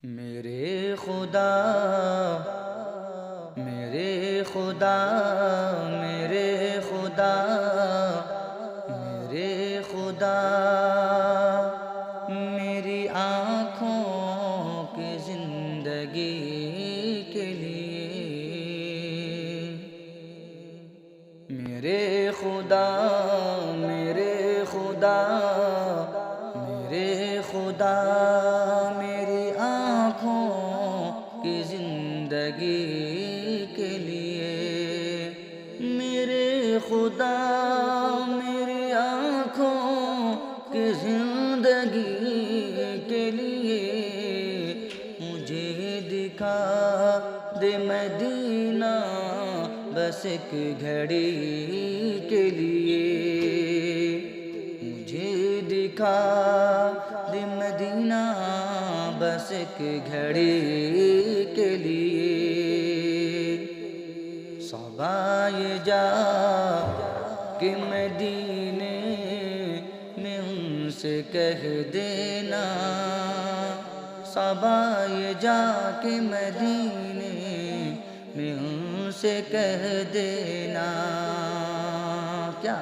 میرے خدا میرے خدا میرے خدا میرے خدا میری آنکھوں کی زندگی کے لیے میرے خدا میرے خدا میرے خدا میری آنکھوں کی زندگی کے لیے میرے خدا میری آنکھوں کی زندگی کے لیے مجھے دکھا دے مدینہ بس ایک گھڑی کے لیے مجھے دکھا دے مدینہ بس ایک گھڑی کے لیے صبا یہ جا کہ مدینے میں ان سے کہہ دینا صبا یہ جا کہ مدینے میں ان سے کہہ دینا کیا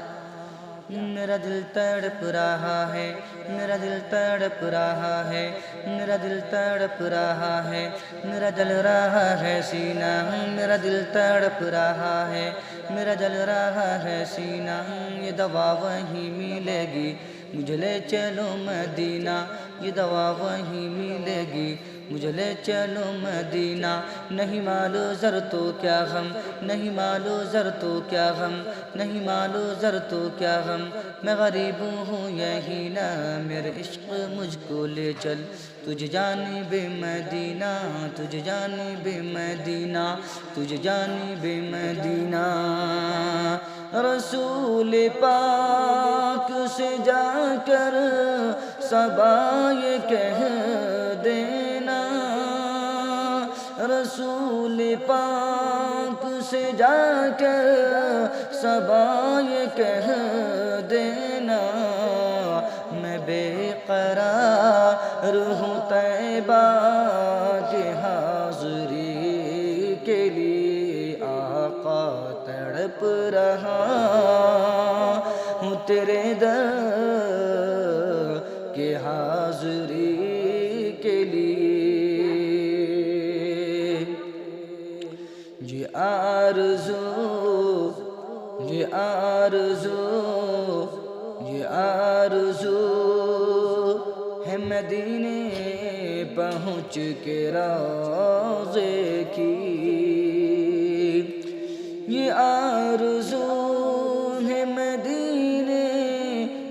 میرا دل تڑپ رہا ہے میرا دل تڑپ رہا ہے میرا دل تڑپ رہا ہے میرا جل رہا ہے سینہ میرا دل تڑپ رہا ہے میرا جل رہا ہے سینہ یہ دوا وہیں ملے گی مجھے لے چلو مدینہ یہ دوا وہیں ملے گی مجھے لے چلو مدینہ نہیں مالو زر تو کیا غم نہیں مالو زر تو کیا غم نہیں مالو زر تو کیا غم میں غریب ہوں یہی نہ میرے عشق مجھ کو لے چل تجھ جانب مدینہ تجھ جانب مدینہ تجھ جانب مدینہ رسول پاک سے جا کر صبا یہ کہہ دینا رسول پاک سے جا کر صبا یہ کہہ دینا میں بے قرار ہوں طیبہ کی حاضری کے لیے آقا تڑپ رہا ہوں تیرے در کی حاضری کے لیے یہ آرزو یہ آرزو یہ آرزو ہے مدینے پہنچ کے روضے کی یہ آرزو ہے مدینے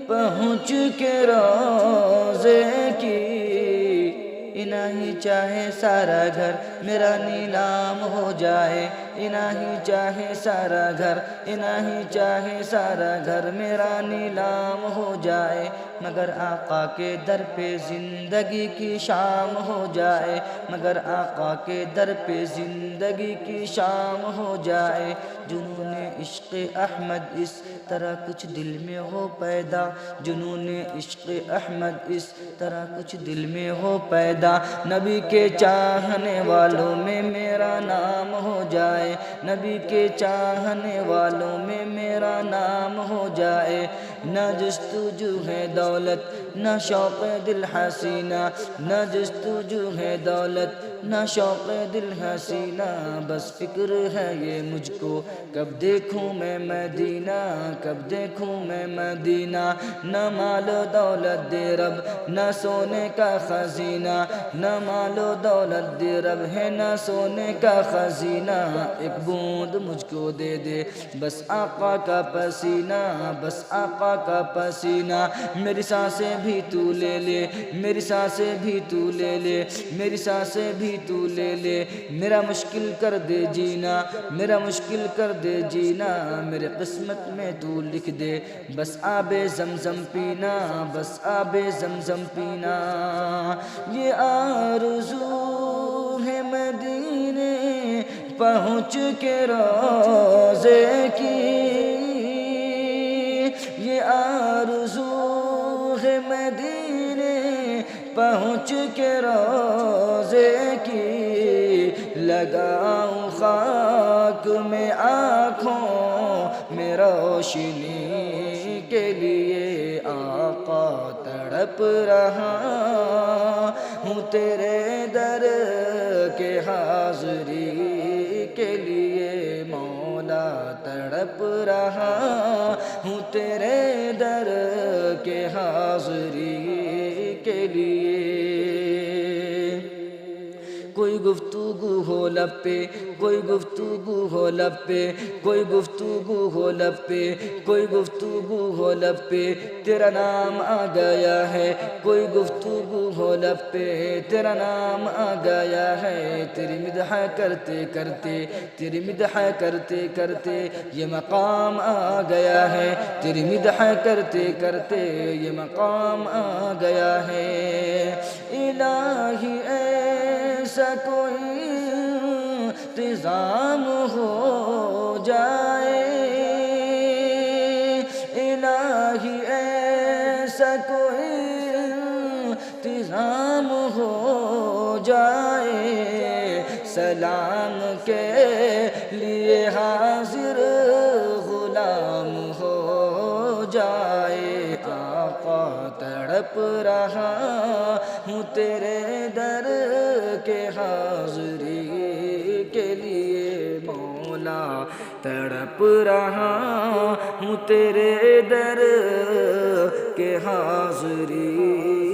پہنچ کے روضے کی الہی چاہے سارا گھر میرا نیلام ہو جائے الہی چاہے سارا گھر الہی چاہے سارا گھر میرا نیلام ہو جائے مگر آقا کے در پہ زندگی کی شام ہو جائے مگر آقا کے در پہ زندگی کی شام ہو جائے جنون عشق احمد اس طرح کچھ دل میں ہو پیدا جنون عشق احمد اس طرح کچھ دل میں ہو پیدا نبی کے چاہنے والوں میں میرا نام ہو جائے نبی کے چاہنے والوں میں میرا نام ہو جائے نہ جستجو ہے دولت نہ شوق دل حسینہ نہ جستجو ہے دولت نہ شوق دل حسینہ بس فکر ہے یہ مجھ کو کب دیکھوں میں مدینہ کب دیکھوں میں مدینہ نہ مال و دولت دے رب نہ سونے کا خزینہ نہ مال و دولت دے رب ہے نہ سونے کا خزینہ ایک بوند مجھ کو دے دے بس آقا کا پسینہ بس آقا کا پسینہ میری سانسیں بھی تو لے لے میری سانسیں بھی تو لے لے میری سانسیں بھی تو لے لے میرا مشکل کر دے جینا میرا مشکل کر دے جینا میرے قسمت میں تو لکھ دے بس آب زمزم پینا بس آب زمزم پینا یہ آرزو ہے مدینے پہنچ کے روضے کی یہ آرزو ہے مدینے پہنچ کے روضے لگاؤں خاک میں آنکھوں میں روشنی کے لیے آقا تڑپ رہا ہوں تیرے در کے حاضری کے لیے مولا تڑپ رہا ہوں تیرے در کے حاضری کے لیے کوئی گفتگو ہو لب پہ کوئی گفتگو ہو لب پہ کوئی گفتگو ہو لب پہ کوئی گفتگو ہو لب پہ تیرا نام آ گیا ہے کوئی گفتگو ہو لب پہ تیرا نام آ گیا ہے تیری مدح کرتے کرتے تیری مدح کرتے کرتے یہ مقام آ گیا ہے تیری مدح کرتے کرتے یہ مقام آ گیا ہے الہی ایسا کوئی انتظام ہو جائے الہی ایسا کوئی انتظام ہو جائے سلام کے لیے حاضر غلام ہو جائے آقا تڑپ رہا ہوں تیرے در کے حاضری کے لیے مولا تڑپ رہا ہوں تیرے در کے حاضری